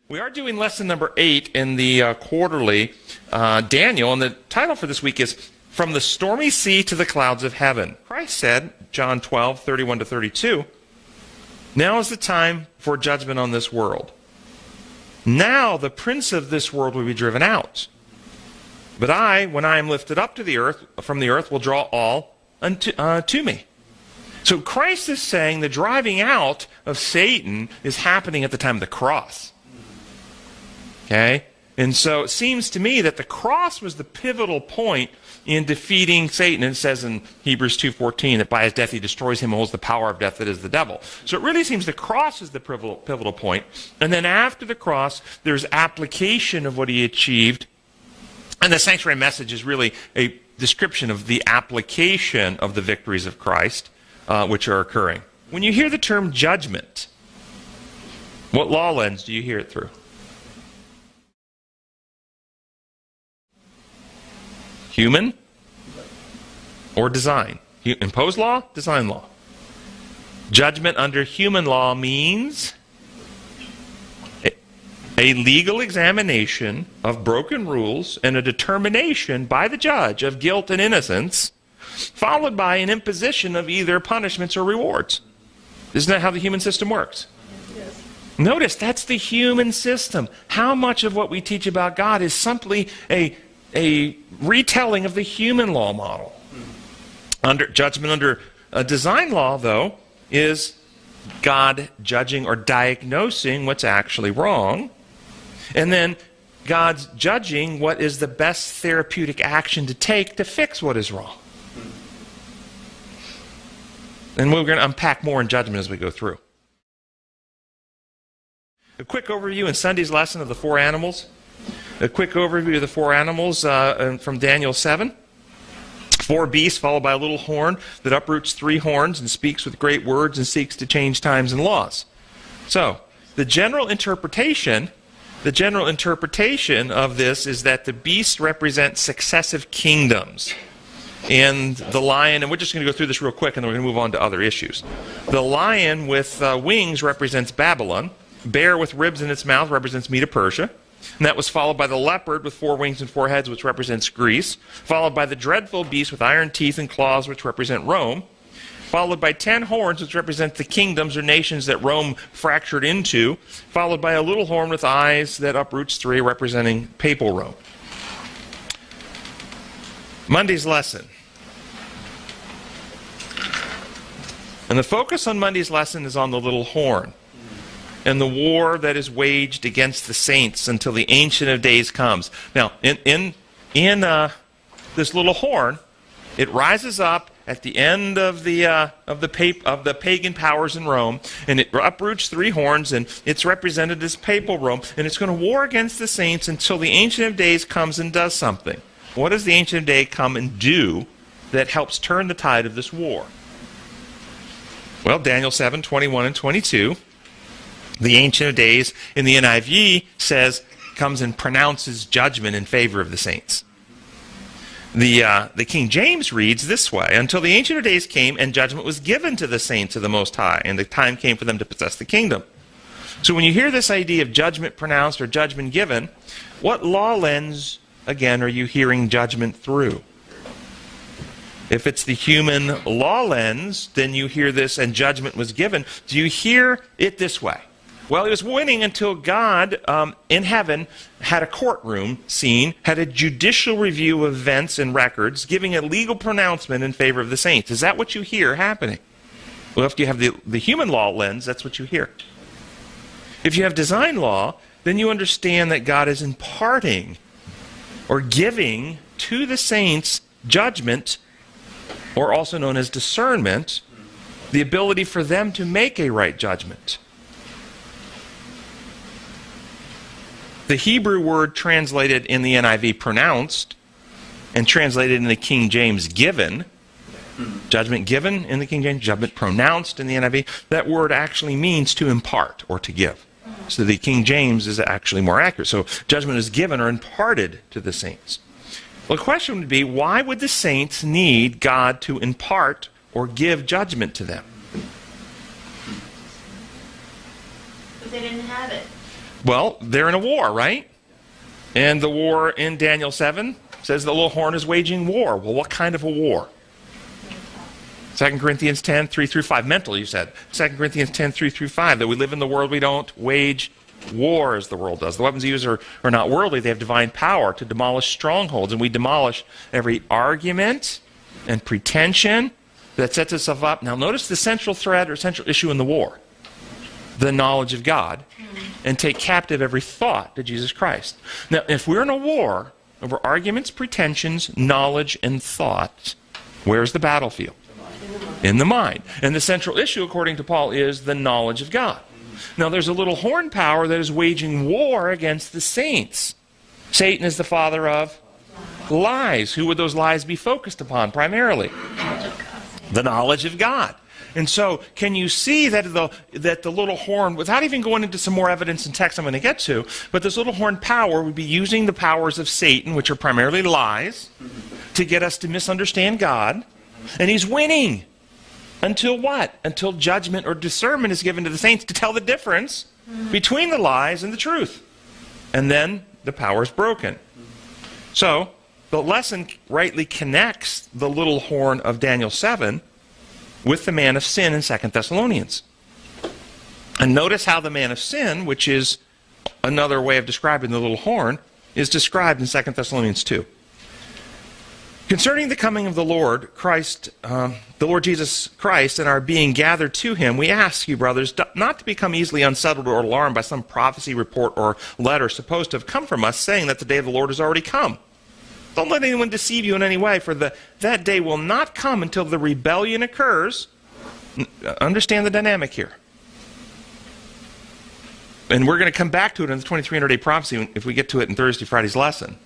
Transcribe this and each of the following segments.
We are doing lesson number 8 in the quarterly Daniel, and the title for this week is From the Stormy Sea to the Clouds of Heaven. Christ said, John 12:31-32, "Now is the time for judgment on this world. Now the prince of this world will be driven out. But I, when I am lifted up to the earth, from the earth, will draw all to me." So Christ is saying the driving out of Satan is happening at the time of the cross. Okay? And so it seems to me that the cross was the pivotal point in defeating Satan. And it says in Hebrews 2:14 that by his death he destroys him who holds the power of death, that is the devil. So it really seems the cross is the pivotal point. And then after the cross, there's application of what he achieved. And the sanctuary message is really a description of the application of the victories of Christ, which are occurring. When you hear the term judgment, what law lens do you hear it through? Human or design? Imposed law, design law. Judgment under human law means a legal examination of broken rules and a determination by the judge of guilt and innocence, followed by an imposition of either punishments or rewards. Isn't that how the human system works? Yes. Notice, that's the human system. How much of what we teach about God is simply a retelling of the human law model? Judgment under design law, though, is God judging or diagnosing what's actually wrong, and then God's judging what is the best therapeutic action to take to fix what is wrong. And we're going to unpack more in judgment as we go through. A quick overview in Sunday's lesson of the four animals. A quick overview of the four animals from Daniel 7. 4 beasts followed by a little horn that uproots 3 horns and speaks with great words and seeks to change times and laws. So, the general interpretation of this is that the beasts represent successive kingdoms. And the lion, and we're just going to go through this real quick and then we're going to move on to other issues. The lion with wings represents Babylon. Bear with ribs in its mouth represents Medo-Persia. And that was followed by the leopard with 4 wings and 4 heads, which represents Greece. Followed by the dreadful beast with iron teeth and claws, which represent Rome. Followed by 10 horns, which represent the kingdoms or nations that Rome fractured into. Followed by a little horn with eyes that uproots 3, representing papal Rome. Monday's lesson. And the focus on Monday's lesson is on the little horn and the war that is waged against the saints until the Ancient of Days comes. Now, in this little horn, it rises up at the end of the pagan powers in Rome, and it uproots 3 horns, and it's represented as papal Rome, and it's going to war against the saints until the Ancient of Days comes and does something. What does the Ancient of Days come and do that helps turn the tide of this war? Well, Daniel 7:21 and 22. The Ancient of Days in the NIV comes and pronounces judgment in favor of the saints. The King James reads this way: "Until the Ancient of Days came and judgment was given to the saints of the Most High, and the time came for them to possess the kingdom." So when you hear this idea of judgment pronounced or judgment given, what law lens, again, are you hearing judgment through? If it's the human law lens, then you hear this and judgment was given. Do you hear it this way? Well, it was waiting until God in heaven had a courtroom scene, had a judicial review of events and records, giving a legal pronouncement in favor of the saints. Is that what you hear happening? Well, if you have the human law lens, that's what you hear. If you have design law, then you understand that God is imparting or giving to the saints judgment, or also known as discernment, the ability for them to make a right judgment. The Hebrew word translated in the NIV pronounced and translated in the King James given, judgment given in the King James, judgment pronounced in the NIV, that word actually means to impart or to give. So the King James is actually more accurate. So judgment is given or imparted to the saints. Well, the question would be, why would the saints need God to impart or give judgment to them? But they didn't have it. Well, they're in a war, right? And the war in Daniel 7 says the little horn is waging war. Well, what kind of a war? 2 Corinthians 10, 3 through 5. Mental, you said. 2 Corinthians 10, 3 through 5. That we live in the world, we don't wage war as the world does. The weapons used are not worldly. They have divine power to demolish strongholds. And we demolish every argument and pretension that sets itself up. Now notice the central thread or central issue in the war. The knowledge of God. And take captive every thought to Jesus Christ. Now, if we're in a war over arguments, pretensions, knowledge, and thought, where's the battlefield? In the mind. And the central issue, according to Paul, is the knowledge of God. Now, there's a little horn power that is waging war against the saints. Satan is the father of lies. Who would those lies be focused upon primarily? The knowledge of God. And so, can you see that the little horn, without even going into some more evidence and text I'm going to get to, but this little horn power would be using the powers of Satan, which are primarily lies, to get us to misunderstand God. And he's winning. Until what? Until judgment or discernment is given to the saints to tell the difference between the lies and the truth. And then the power is broken. So, the lesson rightly connects the little horn of Daniel 7 with the man of sin in 2 Thessalonians. And notice how the man of sin, which is another way of describing the little horn, is described in 2 Thessalonians 2. Concerning the coming of the Lord Christ, the Lord Jesus Christ, and our being gathered to him, we ask you, brothers, not to become easily unsettled or alarmed by some prophecy, report, or letter supposed to have come from us, saying that the day of the Lord has already come. Don't let anyone deceive you in any way, for that day will not come until the rebellion occurs. Understand the dynamic here. And we're going to come back to it in the 2300-day prophecy if we get to it in Thursday, Friday's lesson.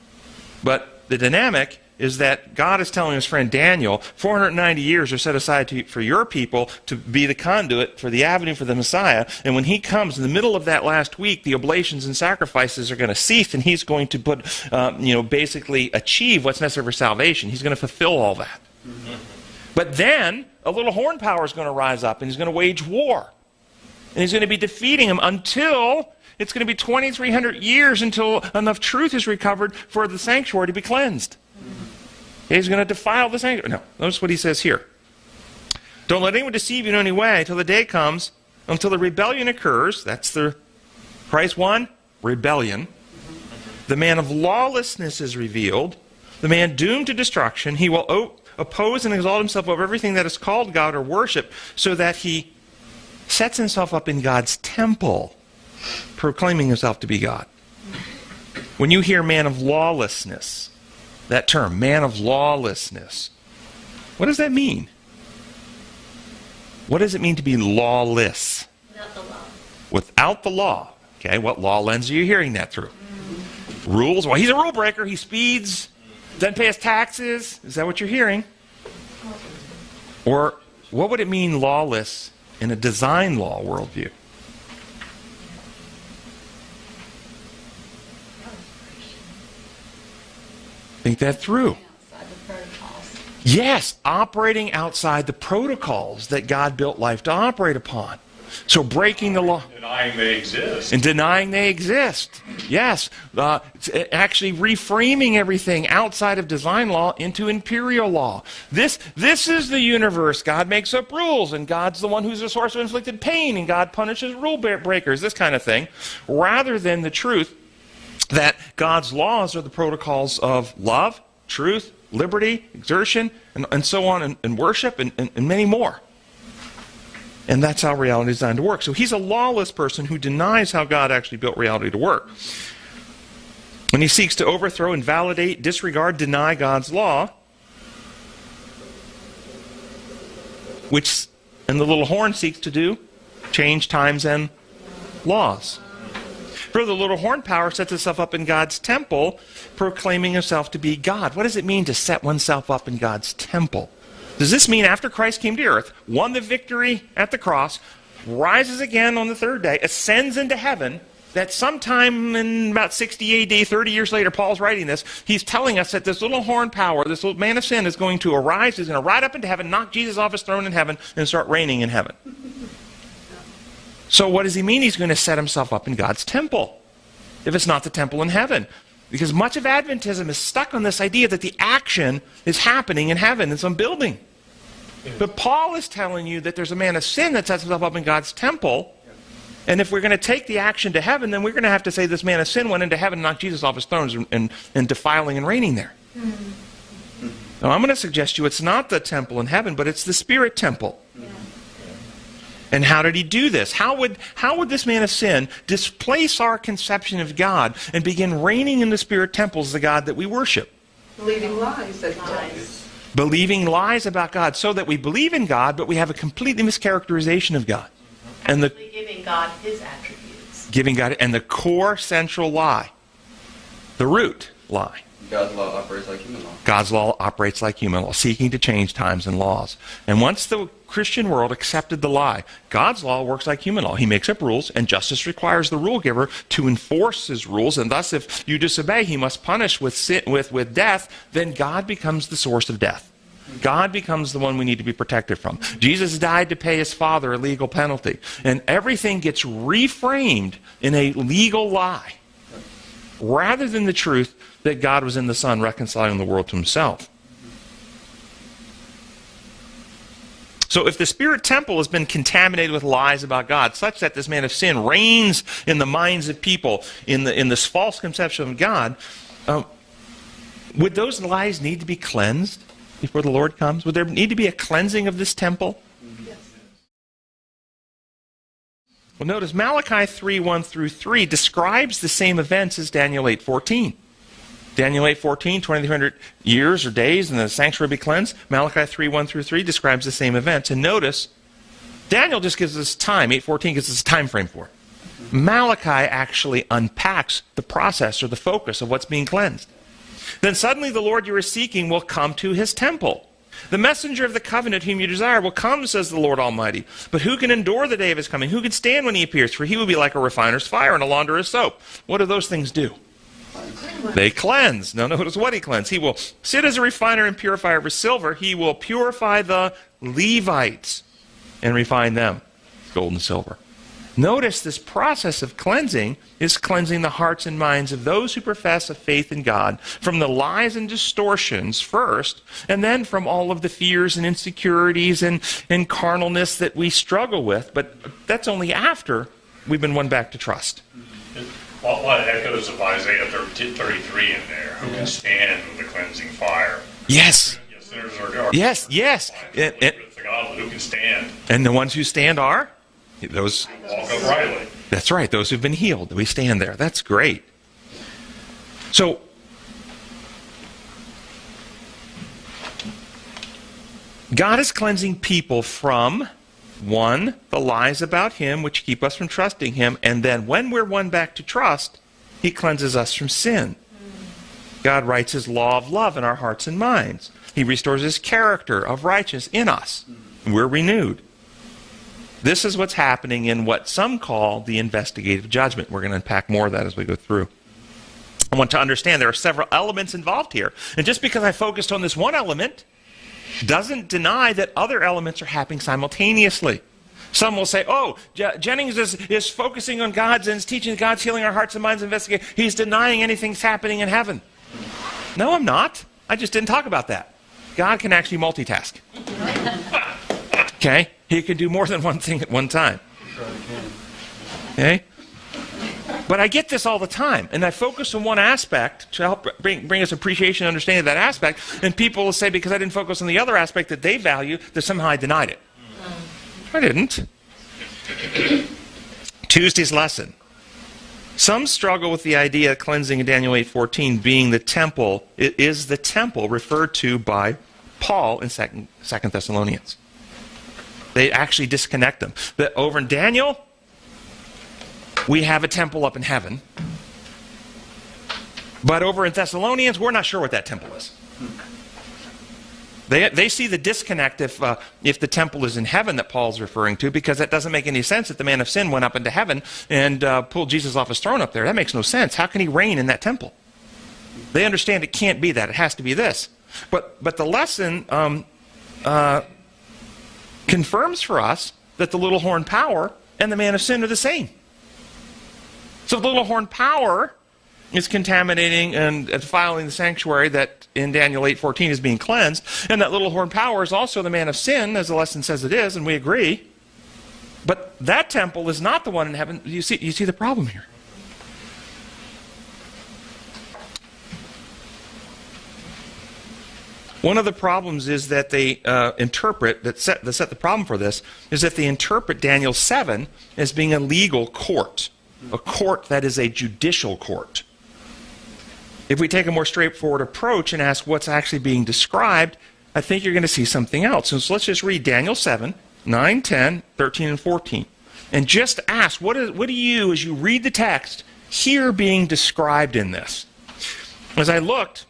But the dynamic is that God is telling his friend Daniel, 490 years are set aside for your people to be the conduit for the avenue for the Messiah. And when he comes in the middle of that last week, the oblations and sacrifices are going to cease, and he's going to basically achieve what's necessary for salvation. He's going to fulfill all that. But then a little horn power is going to rise up, and he's going to wage war. And he's going to be defeating him until it's going to be 2,300 years until enough truth is recovered for the sanctuary to be cleansed. He's going to defile the sanctuary. No, notice what he says here. Don't let anyone deceive you in any way until the day comes, until the rebellion occurs. That's the Christ 1, rebellion. The man of lawlessness is revealed. The man doomed to destruction. He will oppose and exalt himself over everything that is called God or worship, so that he sets himself up in God's temple, proclaiming himself to be God. When you hear man of lawlessness, that term, man of lawlessness, what does that mean? What does it mean to be lawless? Without the law. Without the law. Okay, what law lens are you hearing that through? Rules? Well, he's a rule breaker. He speeds, doesn't pay his taxes. Is that what you're hearing? Or what would it mean lawless in a design law worldview? Think that through. Outside the protocols. Yes, operating outside the protocols that God built life to operate upon. So breaking the law. Denying they exist. And denying they exist. Yes. Actually reframing everything outside of design law into imperial law. This is the universe. God makes up rules, and God's the one who's the source of inflicted pain, and God punishes rule breakers, this kind of thing. Rather than the truth that God's laws are the protocols of love, truth, liberty, exertion, and so on, and worship, and many more. And that's how reality is designed to work. So he's a lawless person who denies how God actually built reality to work. When he seeks to overthrow, invalidate, disregard, deny God's law, which, and the little horn seeks to do, change times and laws. For the little horn power sets itself up in God's temple, proclaiming himself to be God. What does it mean to set oneself up in God's temple? Does this mean after Christ came to earth, won the victory at the cross, rises again on the third day, ascends into heaven, that sometime in about 60 AD, 30 years later, Paul's writing this, he's telling us that this little horn power, this little man of sin is going to arise, he's going to ride up into heaven, knock Jesus off his throne in heaven, and start reigning in heaven. So what does he mean he's going to set himself up in God's temple? if it's not the temple in heaven. Because much of Adventism is stuck on this idea that the action is happening in heaven in some building. But Paul is telling you that there's a man of sin that sets himself up in God's temple. And if we're going to take the action to heaven, then we're going to have to say this man of sin went into heaven and knocked Jesus off his throne and defiling and reigning there. Now I'm going to suggest to you it's not the temple in heaven, but it's the spirit temple. And how did he do this? How would this man of sin displace our conception of God and begin reigning in the spirit temples, the God that we worship? Believing lies that he does. Believing lies about God, so that we believe in God, but we have a completely mischaracterization of God. And giving God his attributes. Giving God, and the core central lie, the root lie. God's law operates like human law. God's law operates like human law, seeking to change times and laws. And once the Christian world accepted the lie, God's law works like human law. He makes up rules, and justice requires the rule giver to enforce his rules. And thus, if you disobey, he must punish with death. Then God becomes the source of death. God becomes the one we need to be protected from. Jesus died to pay his Father a legal penalty. And everything gets reframed in a legal lie, rather than the truth that God was in the Son reconciling the world to himself. So if the spirit temple has been contaminated with lies about God, such that this man of sin reigns in the minds of people in this false conception of God, would those lies need to be cleansed before the Lord comes? Would there need to be a cleansing of this temple? Yes. Well, notice Malachi 3:1-3 describes the same events as Daniel 8:14. Daniel 8:14, 2300 years or days and the sanctuary be cleansed. Malachi 3:1-3 describes the same events. And notice, Daniel just gives us time. 8:14 gives us a time frame for it. Malachi actually unpacks the process or the focus of what's being cleansed. Then suddenly the Lord you are seeking will come to his temple. The messenger of the covenant whom you desire will come, says the Lord Almighty. But who can endure the day of his coming? Who can stand when he appears? For he will be like a refiner's fire and a launderer's soap. What do those things do? They cleanse. Now notice what he cleansed. He will sit as a refiner and purifier of silver. He will purify the Levites and refine them, gold and silver. Notice this process of cleansing is cleansing the hearts and minds of those who profess a faith in God from the lies and distortions first, and then from all of the fears and insecurities and carnalness that we struggle with. But that's only after we've been won back to trust. A lot of echoes of Isaiah 33 in there. Who can stand with the cleansing fire? Yes. Yes, yes. Who can stand? And the ones who stand are? Those. Walk uprightly. That's right. Those who've been healed. We stand there. That's great. So, God is cleansing people from, one, the lies about him, which keep us from trusting him. And then when we're won back to trust, he cleanses us from sin. God writes his law of love in our hearts and minds. He restores his character of righteousness in us. We're renewed. This is what's happening in what some call the investigative judgment. We're going to unpack more of that as we go through. I want to understand there are several elements involved here. And just because I focused on this one element doesn't deny that other elements are happening simultaneously. Some will say, oh, Jennings is focusing on God's and is teaching God's healing our hearts and minds. Investigate. He's denying anything's happening in heaven. No, I'm not. I just didn't talk about that. God can actually multitask. Okay? He can do more than one thing at one time. Okay? But I get this all the time, and I focus on one aspect to help bring us appreciation and understanding of that aspect, and people will say because I didn't focus on the other aspect that they value, that somehow I denied it. I didn't. Tuesday's lesson. Some struggle with the idea of cleansing in Daniel 8:14 being the temple. It is the temple referred to by Paul in 2 Thessalonians. They actually disconnect them. That over in Daniel, we have a temple up in heaven. But over in Thessalonians, we're not sure what that temple is. They see the disconnect if the temple is in heaven that Paul's referring to, because that doesn't make any sense that the man of sin went up into heaven and pulled Jesus off his throne up there. That makes no sense. How can he reign in that temple? They understand it can't be that. It has to be this. But the lesson confirms for us that the little horn power and the man of sin are the same. So the little horn power is contaminating and defiling the sanctuary that in Daniel 8:14 is being cleansed. And that little horn power is also the man of sin, as the lesson says it is, and we agree. But that temple is not the one in heaven. You see the problem here. One of the problems is that they set the problem for this, is that they interpret Daniel 7 as being a legal court, a court that is a judicial court. If we take a more straightforward approach and ask what's actually being described, I think you're going to see something else. And so let's just read Daniel 7, 9, 10, 13, and 14. And just ask, what do you, as you read the text, hear being described in this? As I looked,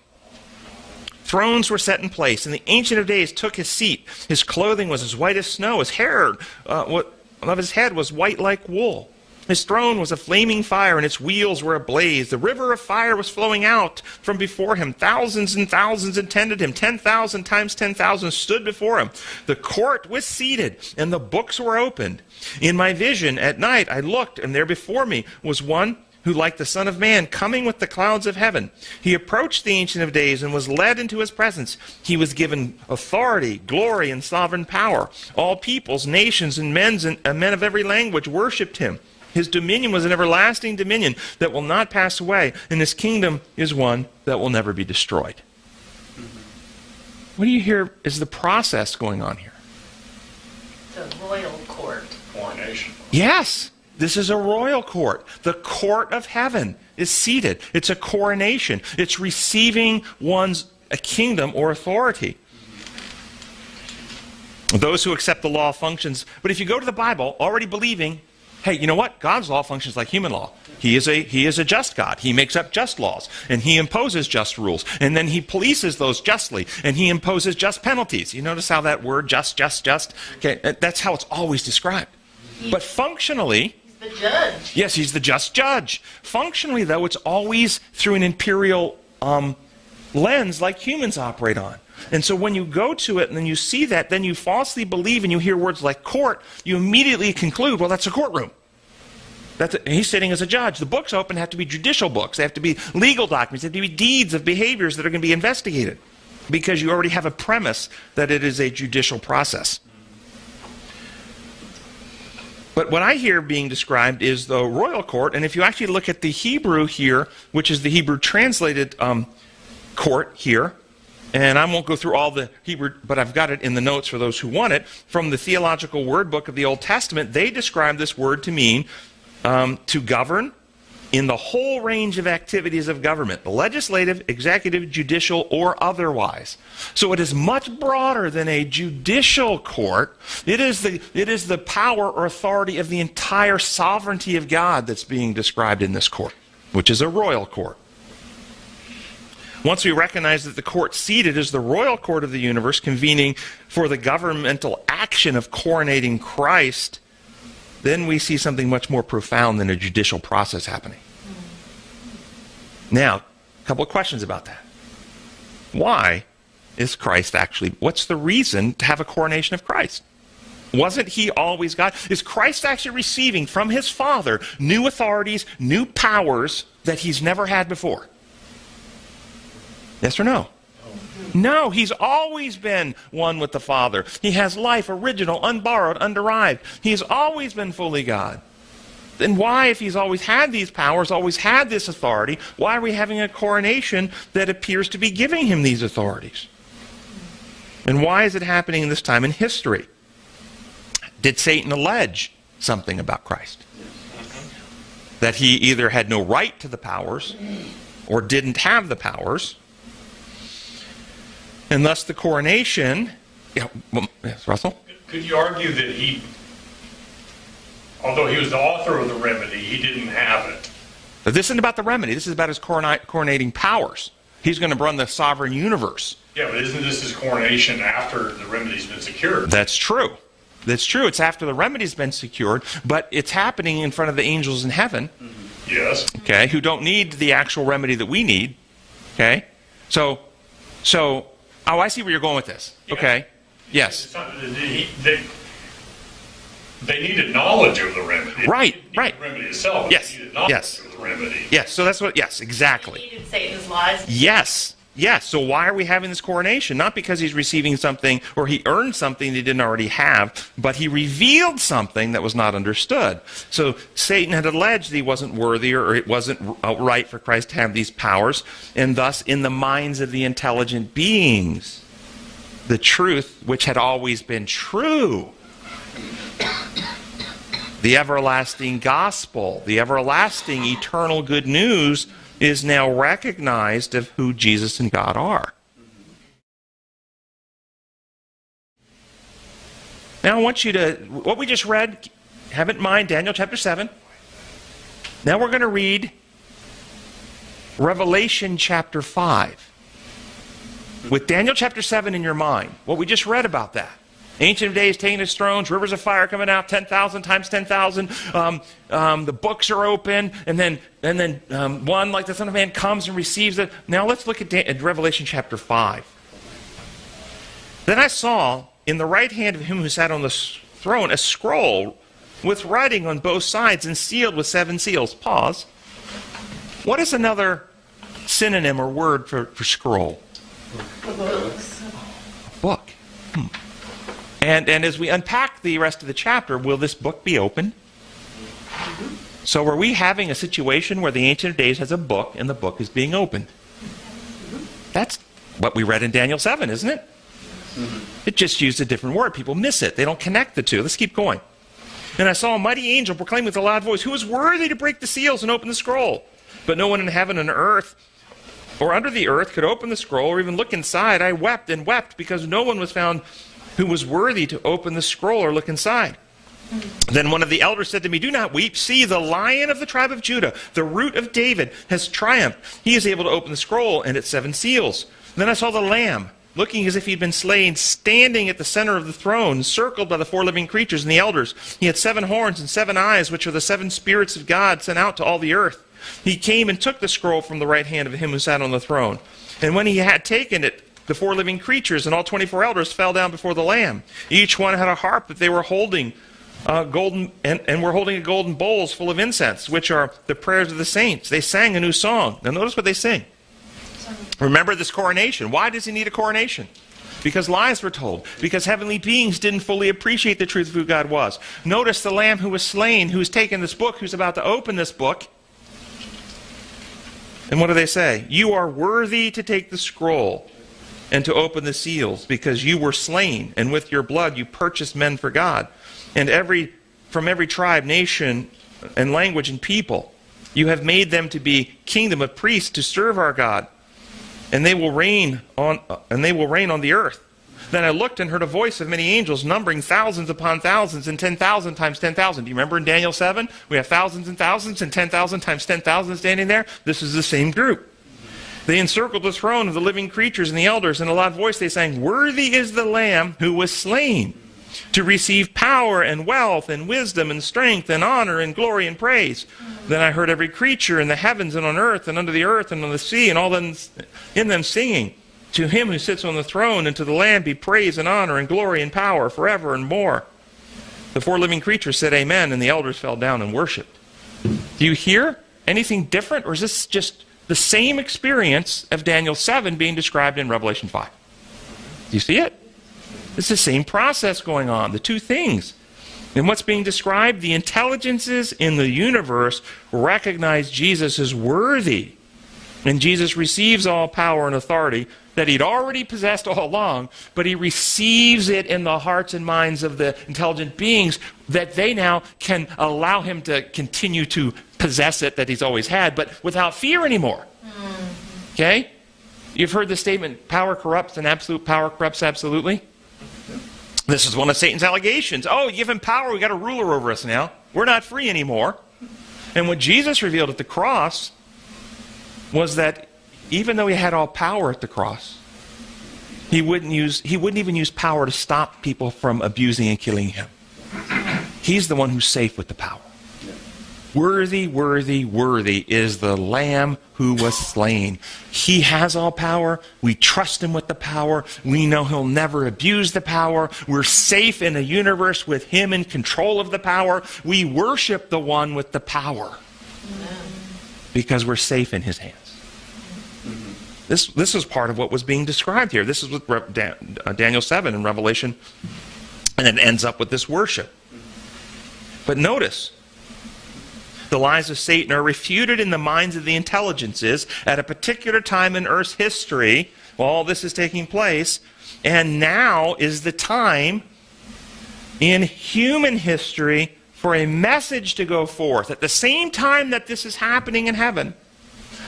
thrones were set in place, and the Ancient of Days took his seat. His clothing was as white as snow. His hair of his head was white like wool. His throne was a flaming fire, and its wheels were ablaze. The river of fire was flowing out from before him. Thousands and thousands attended him. 10,000 times 10,000 stood before him. The court was seated, and the books were opened. In my vision at night I looked, and there before me was one who, like the Son of Man, coming with the clouds of heaven. He approached the Ancient of Days and was led into his presence. He was given authority, glory, and sovereign power. All peoples, nations, and men of every language worshipped him. His dominion was an everlasting dominion that will not pass away, and his kingdom is one that will never be destroyed. What do you hear is the process going on here? The royal court. Coronation. Yes, this is a royal court. The court of heaven is seated. It's a coronation. It's receiving a kingdom or authority. Those who accept the law functions. But if you go to the Bible already believing, hey, you know what? God's law functions like human law. He is a just God. He makes up just laws, and he imposes just rules, and then he polices those justly, and he imposes just penalties. You notice how that word just? Okay, that's how it's always described. But functionally, He's the judge. yes, he's the just judge. Functionally, though, it's always through an imperial lens like humans operate on. And so when you go to it and then you see that, then you falsely believe and you hear words like court, you immediately conclude, well, that's a courtroom. He's sitting as a judge. The books open have to be judicial books. They have to be legal documents. They have to be deeds of behaviors that are going to be investigated, because you already have a premise that it is a judicial process. But what I hear being described is the royal court, and if you actually look at the Hebrew here, which is the Hebrew translated court here, and I won't go through all the Hebrew, but I've got it in the notes for those who want it. From the Theological Word Book of the Old Testament, they describe this word to mean to govern in the whole range of activities of government, the legislative, executive, judicial, or otherwise. So it is much broader than a judicial court. It is the power or authority of the entire sovereignty of God that's being described in this court, which is a royal court. Once we recognize that the court seated is the royal court of the universe, convening for the governmental action of coronating Christ, then we see something much more profound than a judicial process happening. Now, a couple of questions about that. Why is Christ what's the reason to have a coronation of Christ? Wasn't he always God? Is Christ actually receiving from his Father new authorities, new powers that he's never had before? Yes or no? No, he's always been one with the Father. He has life, original, unborrowed, underived. He's always been fully God. Then why, if he's always had these powers, always had this authority, why are we having a coronation that appears to be giving him these authorities? And why is it happening in this time in history? Did Satan allege something about Christ? That he either had no right to the powers or didn't have the powers? And thus the coronation, yes, Russell? Could you argue that he, although he was the author of the remedy, he didn't have it? But this isn't about the remedy. This is about his coronating powers. He's going to run the sovereign universe. Yeah, but isn't this his coronation after the remedy's been secured? That's true. That's true. It's after the remedy's been secured, but it's happening in front of the angels in heaven. Yes. Okay, who don't need the actual remedy that we need. Okay? So, I see where you're going with this. Yeah. Okay? Yes. It's not, They needed knowledge of the remedy. Right, They didn't need right. The remedy itself. Yes, They needed knowledge yes. of the remedy. Yes, so that's what, yes, They exactly. needed Satan's lies. Yes, yes. So why are we having this coronation? Not because he's receiving something or he earned something he didn't already have, but he revealed something that was not understood. So Satan had alleged that he wasn't worthy or it wasn't right for Christ to have these powers, and thus in the minds of the intelligent beings, the truth, which had always been true, the everlasting gospel, the everlasting eternal good news, is now recognized of who Jesus and God are. Now I want you to, what we just read, have it in mind, Daniel chapter 7. Now we're going to read Revelation chapter 5. With Daniel chapter 7 in your mind, what we just read about that. Ancient of Days taking his thrones, rivers of fire coming out, 10,000 times 10,000. The books are open, and then one like the Son of Man comes and receives it. Now let's look at Revelation chapter 5. Then I saw in the right hand of him who sat on the throne a scroll with writing on both sides and sealed with 7 seals. Pause. What is another synonym or word for scroll? Book. And as we unpack the rest of the chapter, will this book be opened? So are we having a situation where the Ancient of Days has a book and the book is being opened? That's what we read in Daniel 7, isn't it? It just used a different word. People miss it. They don't connect the two. Let's keep going. And I saw a mighty angel proclaim with a loud voice, "Who is worthy to break the seals and open the scroll?" But no one in heaven and earth or under the earth could open the scroll or even look inside. I wept and wept because no one was found who was worthy to open the scroll or look inside. Then one of the elders said to me, "Do not weep. See, the Lion of the tribe of Judah, the Root of David, has triumphed. He is able to open the scroll and its 7 seals." Then I saw the Lamb, looking as if he'd been slain, standing at the center of the throne, encircled by the 4 living creatures and the elders. He had 7 horns and 7 eyes, which are the 7 spirits of God sent out to all the earth. He came and took the scroll from the right hand of him who sat on the throne. And when he had taken it, the 4 living creatures and all 24 elders fell down before the Lamb. Each one had a harp that they were holding, and were holding golden bowls full of incense, which are the prayers of the saints. They sang a new song. Now notice what they sing. Remember this coronation. Why does he need a coronation? Because lies were told. Because heavenly beings didn't fully appreciate the truth of who God was. Notice the Lamb who was slain, who's taken this book, who's about to open this book. And what do they say? "You are worthy to take the scroll and to open the seals, because you were slain, and with your blood you purchased men for God, and from every tribe, nation, and language and people. You have made them to be kingdom of priests to serve our God, and they will reign on the earth." Then I looked and heard a voice of many angels, numbering thousands upon thousands and 10,000 times 10,000. Do you remember in Daniel 7? We have thousands and thousands and 10,000 times 10,000 standing there. This is the same group. They encircled the throne of the living creatures and the elders. In a loud voice they sang, "Worthy is the Lamb who was slain to receive power and wealth and wisdom and strength and honor and glory and praise." Then I heard every creature in the heavens and on earth and under the earth and on the sea and all them in them singing, "To him who sits on the throne and to the Lamb be praise and honor and glory and power forever and more." The 4 living creatures said amen, and the elders fell down and worshipped. Do you hear anything different, or is this just the same experience of Daniel 7 being described in Revelation 5? Do you see it? It's the same process going on, the two things. And what's being described? The intelligences in the universe recognize Jesus as worthy. And Jesus receives all power and authority that he'd already possessed all along, but he receives it in the hearts and minds of the intelligent beings that they now can allow him to continue to possess it that he's always had, but without fear anymore. Okay? You've heard the statement, power corrupts and absolute power corrupts absolutely. This is one of Satan's allegations. Oh, you give him power, we got a ruler over us now. We're not free anymore. And what Jesus revealed at the cross was that even though he had all power at the cross, he wouldn't even use power to stop people from abusing and killing him. He's the one who's safe with the power. Worthy, worthy, worthy is the Lamb who was slain. He has all power. We trust him with the power. We know he'll never abuse the power. We're safe in a universe with him in control of the power. We worship the one with the power because we're safe in his hands. This is part of what was being described here. This is with Daniel 7 in Revelation, and it ends up with this worship. But notice, the lies of Satan are refuted in the minds of the intelligences at a particular time in Earth's history while all this is taking place, and now is the time in human history for a message to go forth. At the same time that this is happening in heaven,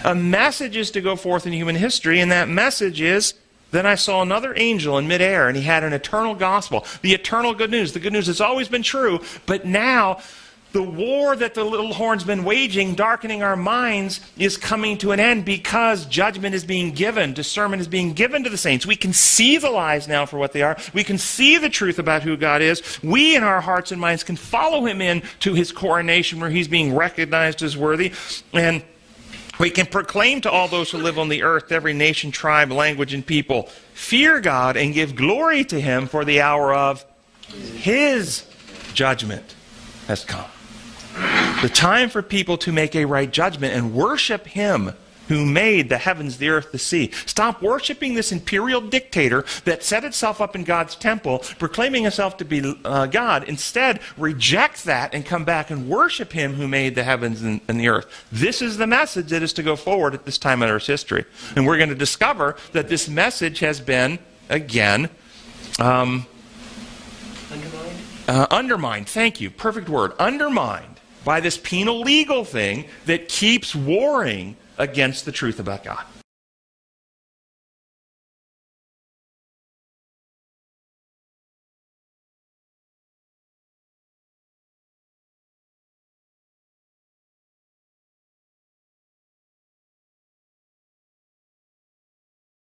a message is to go forth in human history, and that message is, then I saw another angel in midair, and he had an eternal gospel, the eternal good news. The good news has always been true, but now the war that the little horn's been waging, darkening our minds, is coming to an end because judgment is being given. Discernment is being given to the saints. We can see the lies now for what they are. We can see the truth about who God is. We, in our hearts and minds, can follow him in to his coronation where he's being recognized as worthy. And we can proclaim to all those who live on the earth, every nation, tribe, language, and people, fear God and give glory to him, for the hour of his judgment has come. The time for people to make a right judgment and worship him who made the heavens, the earth, the sea. Stop worshiping this imperial dictator that set itself up in God's temple, proclaiming itself to be God. Instead, reject that and come back and worship him who made the heavens and the earth. This is the message that is to go forward at this time in Earth's history. And we're going to discover that this message has been, again, undermined. Thank you. Perfect word. Undermined by this penal legal thing that keeps warring against the truth about God.